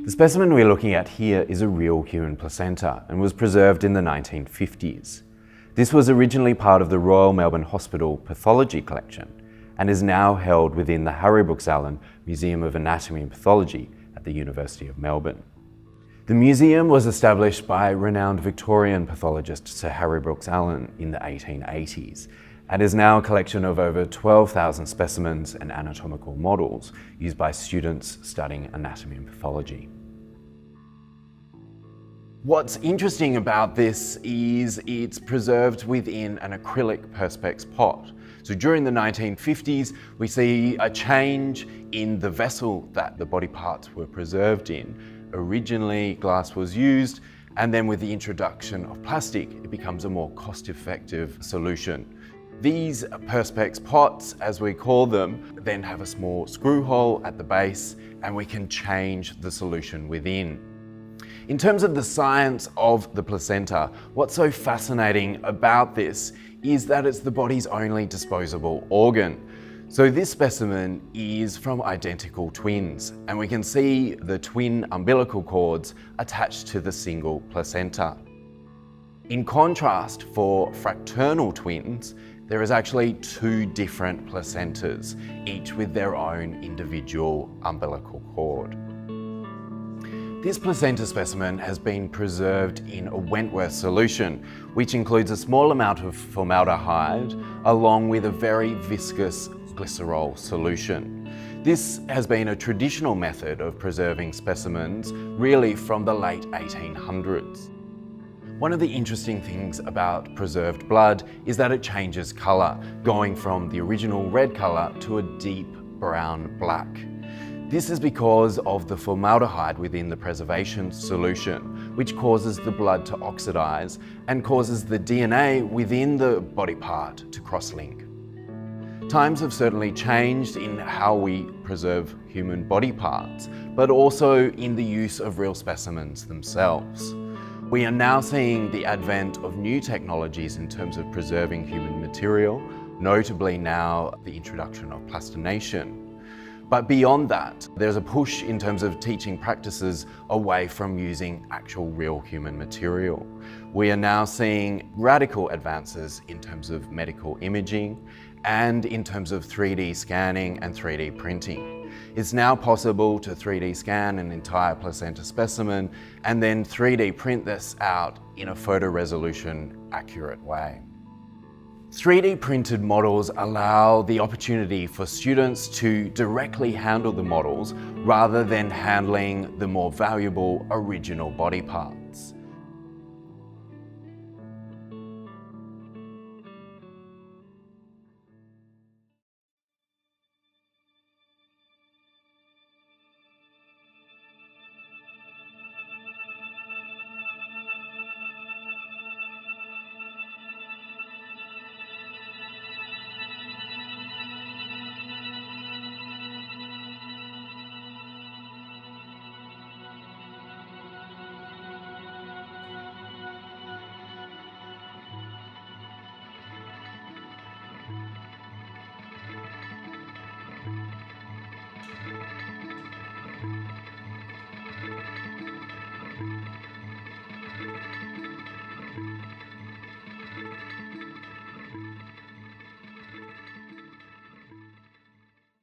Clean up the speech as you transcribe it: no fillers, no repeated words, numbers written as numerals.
The specimen we're looking at here is a real human placenta and was preserved in the 1950s. This was originally part of the Royal Melbourne Hospital pathology collection and is now held within the Harry Brooks Allen Museum of Anatomy and Pathology at the University of Melbourne. The museum was established by renowned Victorian pathologist Sir Harry Brooks Allen in the 1880s and is now a collection of over 12,000 specimens and anatomical models used by students studying anatomy and pathology. What's interesting about this is it's preserved within an acrylic perspex pot. So during the 1950s, we see a change in the vessel that the body parts were preserved in. Originally, glass was used, and then with the introduction of plastic, it becomes a more cost-effective solution. These perspex pots, as we call them, then have a small screw hole at the base, and we can change the solution within. In terms of the science of the placenta, what's so fascinating about this is that it's the body's only disposable organ. So this specimen is from identical twins, and we can see the twin umbilical cords attached to the single placenta. In contrast, for fraternal twins, there is actually two different placentas, each with their own individual umbilical cord. This placenta specimen has been preserved in a Wentworth solution, which includes a small amount of formaldehyde along with a very viscous glycerol solution. This has been a traditional method of preserving specimens really from the late 1800s. One of the interesting things about preserved blood is that it changes colour, going from the original red colour to a deep brown black. This is because of the formaldehyde within the preservation solution, which causes the blood to oxidize and causes the DNA within the body part to cross-link. Times have certainly changed in how we preserve human body parts, but also in the use of real specimens themselves. We are now seeing the advent of new technologies in terms of preserving human material, notably now the introduction of plastination. But beyond that, there's a push in terms of teaching practices away from using actual real human material. We are now seeing radical advances in terms of medical imaging and in terms of 3D scanning and 3D printing. It's now possible to 3D scan an entire placenta specimen and then 3D print this out in a photo-resolution accurate way. 3D printed models allow the opportunity for students to directly handle the models rather than handling the more valuable original body part.